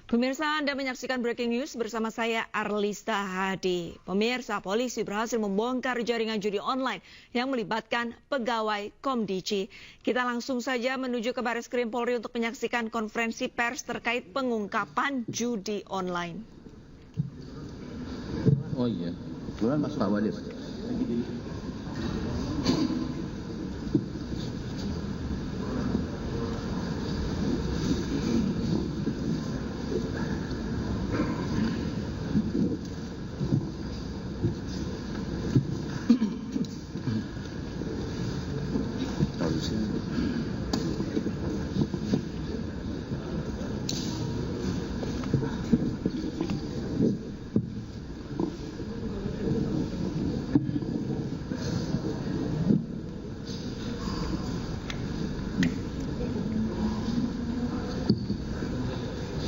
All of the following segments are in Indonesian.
Pemirsa, Anda menyaksikan Breaking News bersama saya Arlista Hadi. Pemirsa, polisi berhasil membongkar jaringan judi online yang melibatkan pegawai Komdiji. Kita langsung saja menuju ke Bareskrim Polri untuk menyaksikan konferensi pers terkait pengungkapan judi online. Oh iya, duluan Mas Pak Wadir.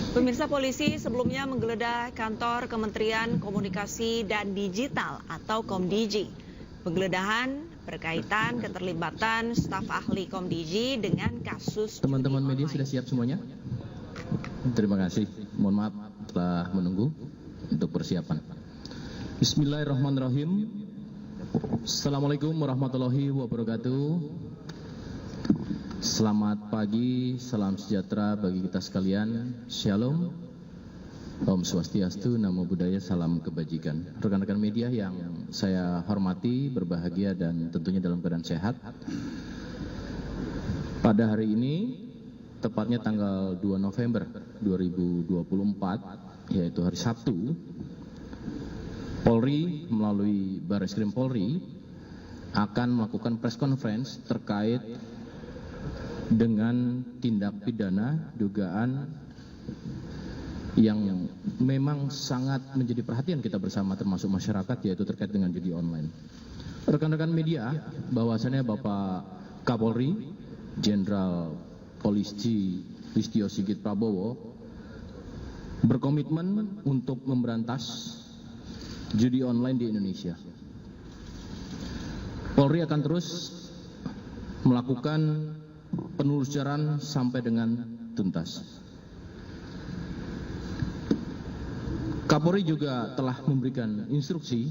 Pemirsa, polisi sebelumnya menggeledah kantor Kementerian Komunikasi dan Digital atau Komdiji. Penggeledahan berkaitan keterlibatan staf ahli Komdiji dengan kasus. Teman-teman media sudah siap semuanya? Terima kasih. Mohon maaf telah menunggu untuk persiapan. Bismillahirrahmanirrahim. Assalamualaikum warahmatullahi wabarakatuh. Selamat pagi, salam sejahtera bagi kita sekalian. Shalom, Om Swastiastu, Namo Buddhaya, salam kebajikan. Rekan-rekan media yang saya hormati, berbahagia dan tentunya dalam keadaan sehat. Pada hari ini, tepatnya tanggal 2 November 2024, yaitu hari Sabtu, Polri melalui Bareskrim Polri akan melakukan press conference terkait dengan tindak pidana dugaan yang memang sangat menjadi perhatian kita bersama termasuk masyarakat, yaitu terkait dengan judi online. Rekan-rekan media, bahwasannya Bapak Kapolri Jenderal Polisi Listio Sigit Prabowo berkomitmen untuk memberantas judi online di Indonesia. Polri akan terus melakukan penelusuran sampai dengan tuntas. Kapolri juga telah memberikan instruksi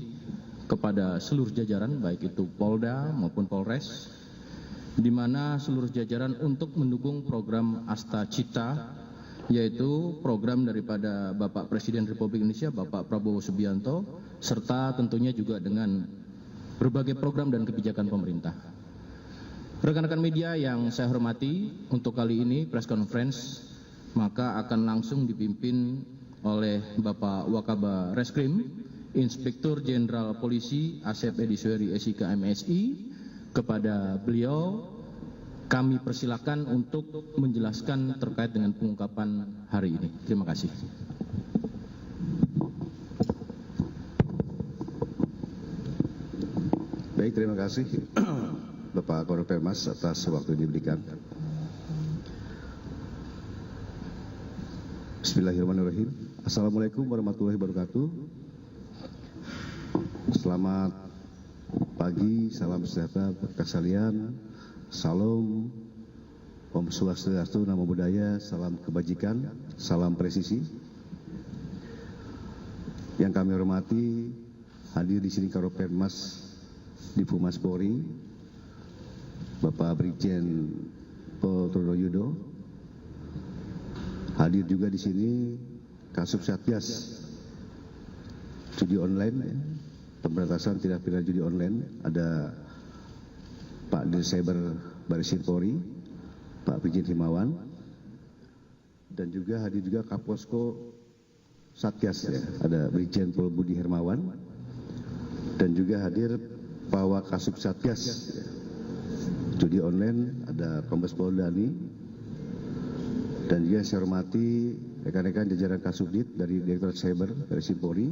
kepada seluruh jajaran, baik itu Polda maupun Polres, di mana seluruh jajaran untuk mendukung program Asta Cita, yaitu program daripada Bapak Presiden Republik Indonesia, Bapak Prabowo Subianto, serta tentunya juga dengan berbagai program dan kebijakan pemerintah. Rekan-rekan media yang saya hormati, untuk kali ini press conference maka akan langsung dipimpin oleh Bapak Wakaba Reskrim, Inspektur Jenderal Polisi Asep Edi Suheri SIK MSI. Kepada beliau kami persilakan untuk menjelaskan terkait dengan pengungkapan hari ini. Terima kasih. Baik, terima kasih Bapak Korpermas atas waktu yang diberikan. Bismillahirrahmanirrahim. Assalamualaikum warahmatullahi wabarakatuh. Selamat pagi, salam sejahtera bagi sekalian. Salam, Om Swastiastu, Namo Buddhaya, salam kebajikan, salam presisi. Yang kami hormati, hadir di sini Karopenmas di Humas Polri, Bapak Brigjen Pol Trunoyudo, hadir juga di sini Kasub Satgas judi online, pemberantasan tindak pidana judi online, ada Pak Dirsaber Bareskrim Polri, Pak Brigjen Himawan, dan juga hadir juga Kaposko Satgas, ya, ada Brigjen Pol Budi Hermawan, dan juga hadir Pak Wakasub Satgas judi online, ada Kombes Pol Dani, dan juga saya hormati rekan-rekan jajaran Kasubdit dari Direktorat Cyber Bareskrim Polri,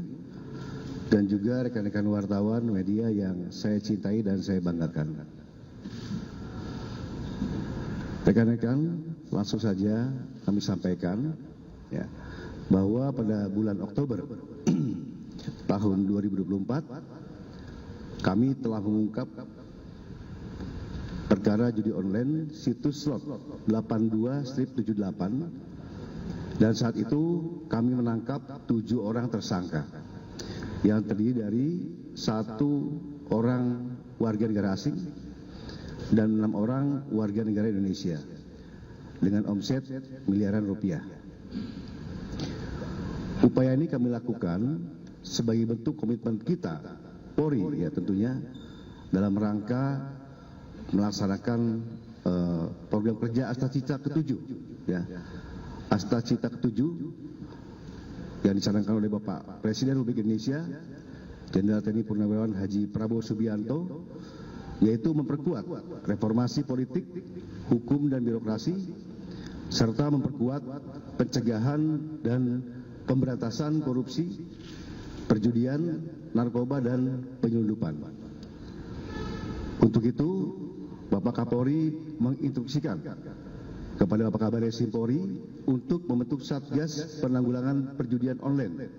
dan juga rekan-rekan wartawan media yang saya cintai dan saya banggakan. Rekan-rekan, langsung saja kami sampaikan, ya, bahwa pada bulan Oktober tahun 2024 kami telah mengungkap perkara judi online situs slot 82/78 Dan saat itu kami menangkap 7 orang tersangka yang terdiri dari 1 orang warga negara asing dan 6 orang warga negara Indonesia dengan omset miliaran rupiah. Upaya ini kami lakukan sebagai bentuk komitmen kita, Polri ya tentunya, dalam rangka melaksanakan program kerja Astacita ke-7 ya. Astacita ke-7 yang dicanangkan oleh Bapak Presiden Republik Indonesia Jenderal TNI Purnawirawan Haji Prabowo Subianto, yaitu memperkuat reformasi politik, hukum dan birokrasi, serta memperkuat pencegahan dan pemberantasan korupsi, perjudian, narkoba dan penyelundupan. Untuk itu, Bapak Kapolri menginstruksikan kepada Bapak Kabar Eskrim Polri untuk membentuk Satgas Penanggulangan Perjudian Online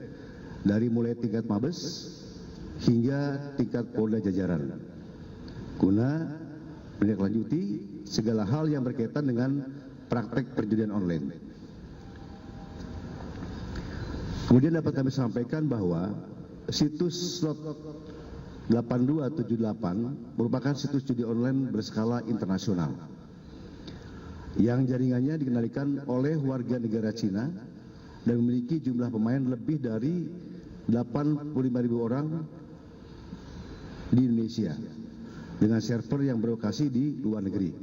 dari mulai tingkat Mabes hingga tingkat Polda jajaran, guna menindaklanjuti segala hal yang berkaitan dengan praktek perjudian online. Kemudian dapat kami sampaikan bahwa situs slot 8278 merupakan situs judi online berskala internasional yang jaringannya dikendalikan oleh warga negara Cina dan memiliki jumlah pemain lebih dari 85.000 orang di Indonesia dengan server yang berlokasi di luar negeri.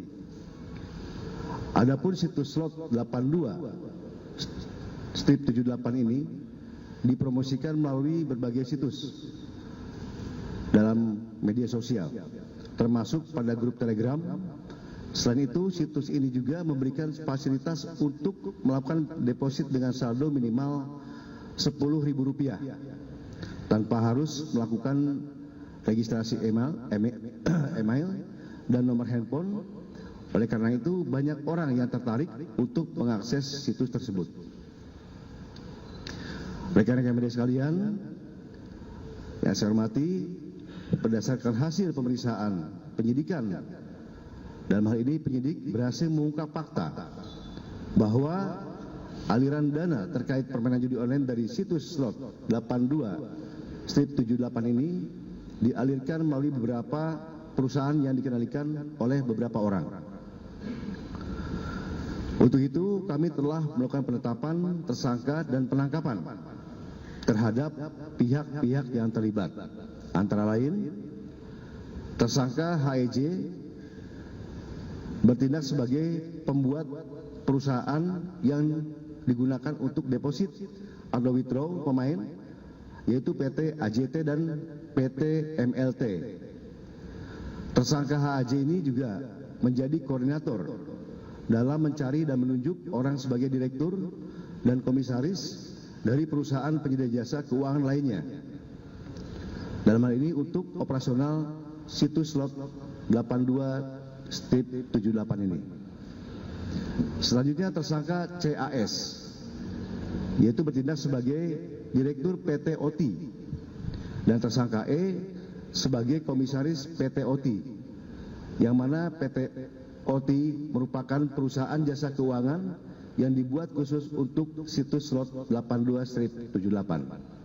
Adapun situs slot 82/78 ini dipromosikan melalui berbagai situs dalam media sosial, termasuk pada grup Telegram. Selain itu, situs ini juga memberikan fasilitas untuk melakukan deposit dengan saldo minimal Rp10.000 tanpa harus melakukan registrasi email dan nomor handphone. Oleh karena itu, banyak orang yang tertarik untuk mengakses situs tersebut. Rekan-rekan media sekalian, yang saya hormati, berdasarkan hasil pemeriksaan penyidikan, dalam hal ini penyidik berhasil mengungkap fakta bahwa aliran dana terkait permainan judi online dari situs slot 82/78 ini dialirkan melalui beberapa perusahaan yang dikendalikan oleh beberapa orang. Untuk itu, kami telah melakukan penetapan tersangka dan penangkapan terhadap pihak-pihak yang terlibat. Antara lain, tersangka HEJ bertindak sebagai pembuat perusahaan yang digunakan untuk deposit atau withdraw pemain, yaitu PT AJT dan PT MLT. Tersangka HAJ ini juga menjadi koordinator dalam mencari dan menunjuk orang sebagai direktur dan komisaris dari perusahaan penyedia jasa keuangan lainnya. Dalam hal ini untuk operasional situs slot 82/78 ini. Selanjutnya tersangka CAS, yaitu bertindak sebagai direktur PT OT, dan tersangka E sebagai komisaris PT OT, yang mana PT OT merupakan perusahaan jasa keuangan yang dibuat khusus untuk situs slot 82/78.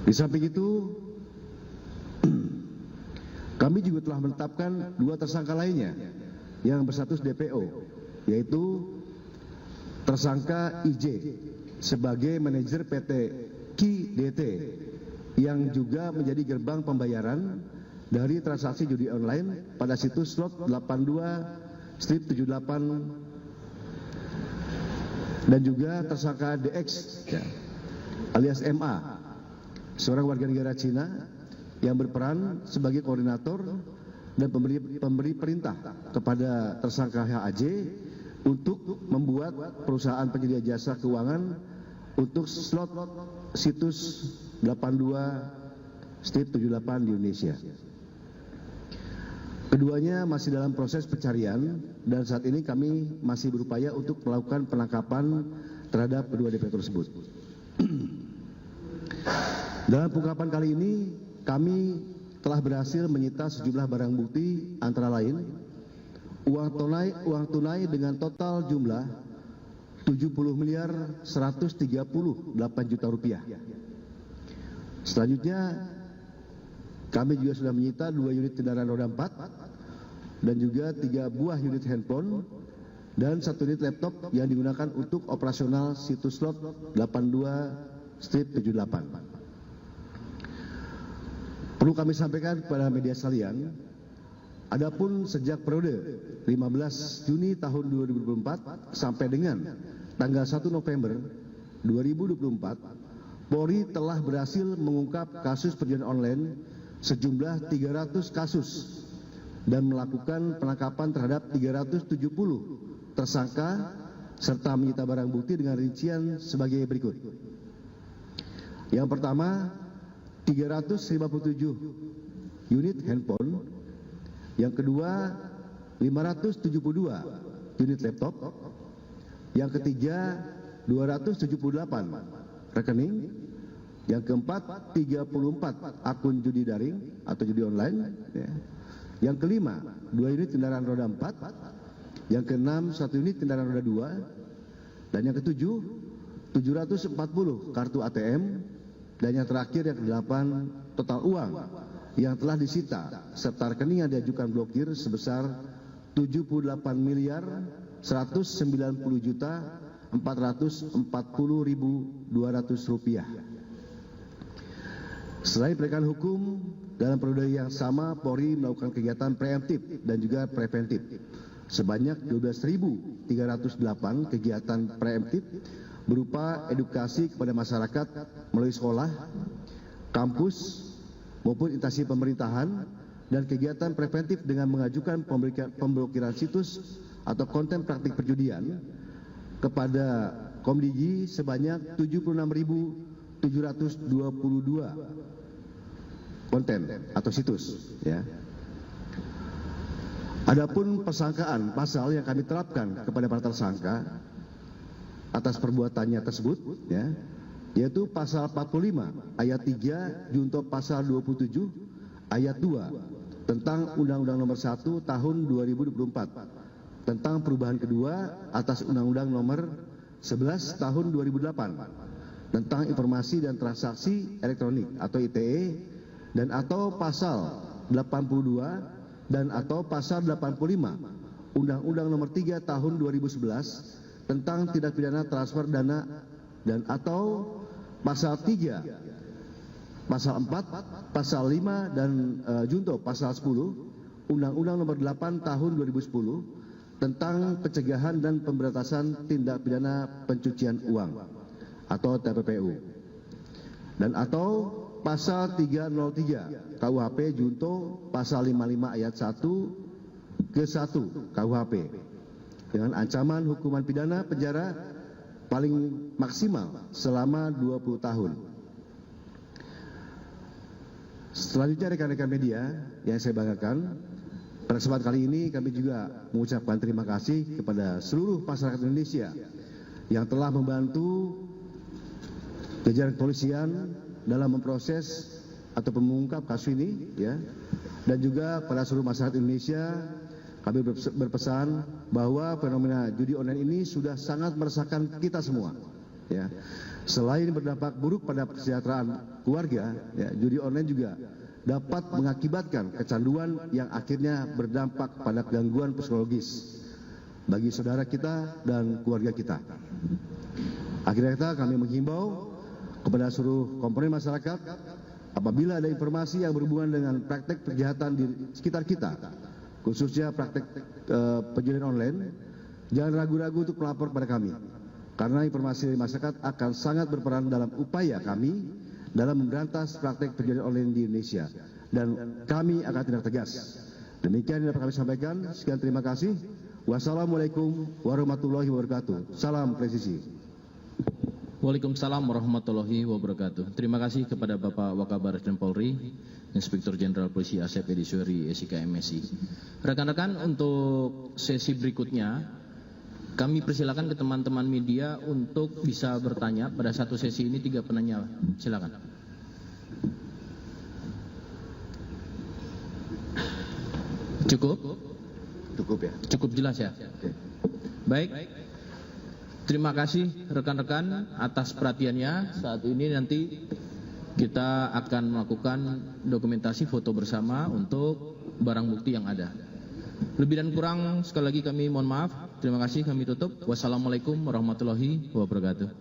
Di samping itu, kami juga telah menetapkan 2 tersangka lainnya yang berstatus DPO, yaitu tersangka IJ sebagai manajer PT KIDT yang juga menjadi gerbang pembayaran dari transaksi judi online pada situs slot 82/78, dan juga tersangka DX alias MA, seorang warga negara Cina yang berperan sebagai koordinator dan pemberi perintah kepada tersangka HAJ untuk membuat perusahaan penyedia jasa keuangan untuk slot situs 82/78 di Indonesia. Keduanya masih dalam proses pencarian dan saat ini kami masih berupaya untuk melakukan penangkapan terhadap kedua DPO tersebut. Dalam pengungkapan kali ini, kami telah berhasil menyita sejumlah barang bukti antara lain uang tunai dengan total jumlah 70.138 juta rupiah. Selanjutnya kami juga sudah menyita 2 unit kendaraan roda 4 dan juga 3 buah unit handphone dan 1 unit laptop yang digunakan untuk operasional situs slot 82/78. Perlu kami sampaikan kepada media sekalian, adapun sejak periode 15 Juni tahun 2024 sampai dengan tanggal 1 November 2024, Polri telah berhasil mengungkap kasus perjudian online sejumlah 300 kasus dan melakukan penangkapan terhadap 370 tersangka serta menyita barang bukti dengan rincian sebagai berikut. Yang pertama, 357 unit handphone. Yang kedua, 572 unit laptop. Yang ketiga, 278 rekening. Yang keempat, 34 akun judi daring atau judi online. Yang kelima, 2 unit kendaraan roda 4. Yang keenam, 1 unit kendaraan roda 2. Dan yang ketujuh, 740 kartu ATM. Dan yang terakhir, yang kedelapan, total uang yang telah disita serta rekening yang diajukan blokir sebesar 78.490.440.200 rupiah. Selain penegakan hukum, dalam periode yang sama Polri melakukan kegiatan preemptif dan juga preventif. Sebanyak 12.308 kegiatan preemptif berupa edukasi kepada masyarakat melalui sekolah, kampus, maupun instansi pemerintahan, dan kegiatan preventif dengan mengajukan pemblokiran situs atau konten praktik perjudian kepada Komdiji sebanyak 76.722 konten atau situs. Ya. Adapun persangkaan pasal yang kami terapkan kepada para tersangka atas perbuatannya tersebut, ya, yaitu pasal 45 ayat 3 junto pasal 27 ayat 2 tentang Undang-Undang Nomor 1 Tahun 2024 tentang perubahan kedua atas Undang-Undang Nomor 11 Tahun 2008 tentang informasi dan transaksi elektronik atau ITE, dan atau pasal 82 dan atau pasal 85 Undang-Undang Nomor 3 Tahun 2011 tentang tindak pidana transfer dana, dan atau pasal 3, pasal 4, pasal 5 dan junto pasal 10 Undang-Undang Nomor 8 Tahun 2010 tentang pencegahan dan pemberantasan tindak pidana pencucian uang atau TPPU, dan atau pasal 303 KUHP junto pasal 55 ayat 1 ke 1 KUHP dengan ancaman hukuman pidana penjara paling maksimal selama 20 tahun. Selanjutnya rekan-rekan media yang saya banggakan, pada kesempatan kali ini kami juga mengucapkan terima kasih kepada seluruh masyarakat Indonesia yang telah membantu jajaran kepolisian dalam memproses atau mengungkap kasus ini, ya. Dan juga pada seluruh masyarakat Indonesia kami berpesan bahwa fenomena judi online ini sudah sangat meresahkan kita semua, ya. Selain berdampak buruk pada kesejahteraan keluarga, ya, judi online juga dapat mengakibatkan kecanduan yang akhirnya berdampak pada gangguan psikologis bagi saudara kita dan keluarga kita. Akhirnya kami menghimbau kepada seluruh komponen masyarakat, apabila ada informasi yang berhubungan dengan praktek kejahatan di sekitar kita, khususnya praktek penjudian online, jangan ragu-ragu untuk melapor kepada kami, karena informasi dari masyarakat akan sangat berperan dalam upaya kami dalam memberantas praktek penjudian online di Indonesia, dan kami akan tindak tegas. Demikian yang dapat kami sampaikan. Sekian, terima kasih. Wassalamualaikum warahmatullahi wabarakatuh. Salam presisi. Waalaikumsalam warahmatullahi wabarakatuh. Terima kasih kepada Bapak Wakabaris dan Polri, Inspektur Jenderal Polisi Asep Edi Suheri, SIK MSI. Rekan-rekan, untuk sesi berikutnya, kami persilakan ke teman-teman media untuk bisa bertanya. Pada satu sesi ini 3 penanya. Silakan. Cukup? Cukup ya? Cukup jelas ya? Oke. Baik. Terima kasih rekan-rekan atas perhatiannya. Saat ini nanti kita akan melakukan dokumentasi foto bersama untuk barang bukti yang ada. Lebih dan kurang sekali lagi kami mohon maaf. Terima kasih, kami tutup. Wassalamualaikum warahmatullahi wabarakatuh.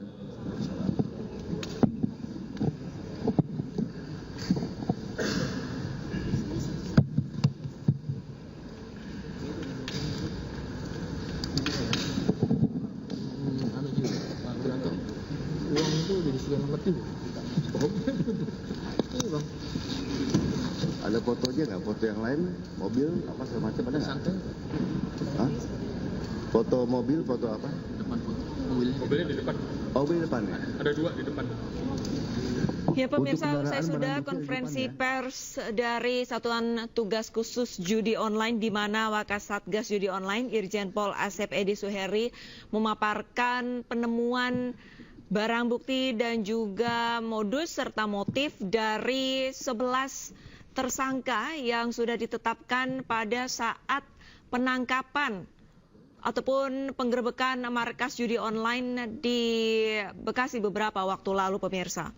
Uang itu dari sekian nomor itu. Ada fotonya nggak? Foto yang lain, mobil, apa segala macam ada nggak? Santai. Hah? Foto mobil, foto apa? Depan foto. Mobilnya di depan. Oh, mobil depan ya? Ada 2 di depan. Ya pemirsa, Untuk usai kendaraan sudah barang bukti konferensi di depan, pers dari Satuan Tugas Khusus Judi Online di mana Wakasatgas Judi Online Irjen Pol Asep Edi Suheri memaparkan penemuan barang bukti dan juga modus serta motif dari 11 tersangka yang sudah ditetapkan pada saat penangkapan ataupun penggerebekan markas judi online di Bekasi beberapa waktu lalu pemirsa.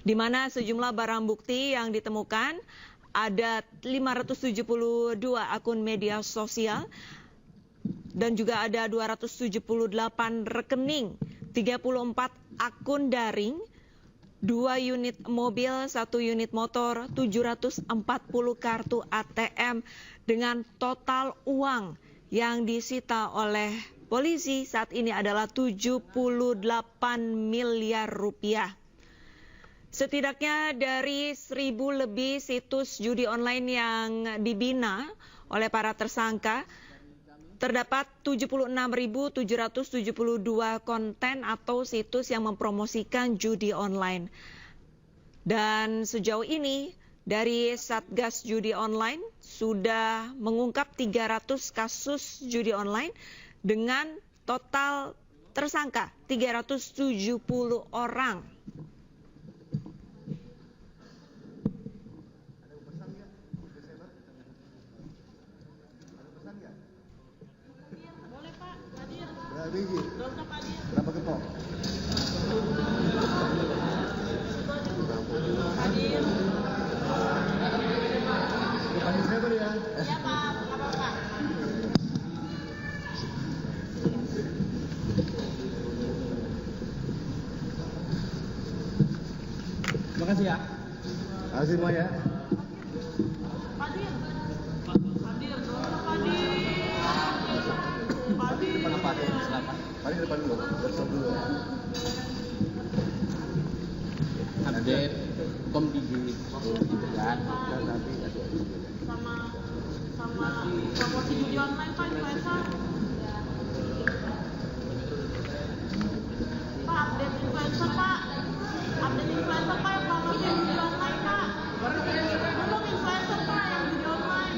Di mana sejumlah barang bukti yang ditemukan ada 572 akun media sosial dan juga ada 278 rekening, 34 akun daring, 2 unit mobil, 1 unit motor, 740 kartu ATM dengan total uang yang disita oleh polisi saat ini adalah 78 miliar rupiah. Setidaknya dari 1.000 lebih situs judi online yang dibina oleh para tersangka, terdapat 76.772 konten atau situs yang mempromosikan judi online. Dan sejauh ini dari Satgas Judi Online sudah mengungkap 300 kasus judi online dengan total tersangka 370 orang. Berapa kepok? Panggil saya ya? Iya Pak, apa-apa. Terima kasih ya. Terima kasih semua ya. Depan apa ada? Silakan. Mari depan dulu. Bersama dulu. Update Komdiji kan. Nanti sama promosi judi online Pak, influencer. Pak, update influencer Pak. Update influencer Pak yang promosi judi online Pak. Belum influencer Pak yang judi online.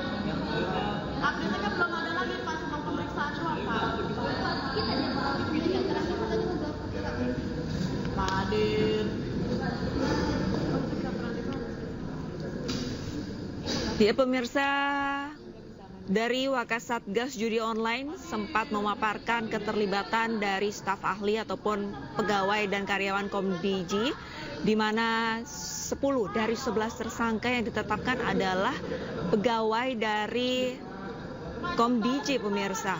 Update-nya kan belum ada lagi Pak, cuma pemeriksaan doang Pak. Pak Adin. Ya pemirsa, dari Wakasatgas Judi Online sempat memaparkan keterlibatan dari staf ahli ataupun pegawai dan karyawan Komdiji, di mana 10 dari 11 tersangka yang ditetapkan adalah pegawai dari Komdiji pemirsa.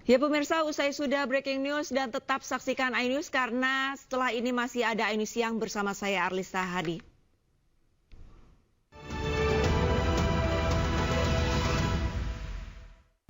Ya pemirsa, usai sudah breaking news dan tetap saksikan iNews karena setelah ini masih ada iNews Siang bersama saya Arlista Hadi.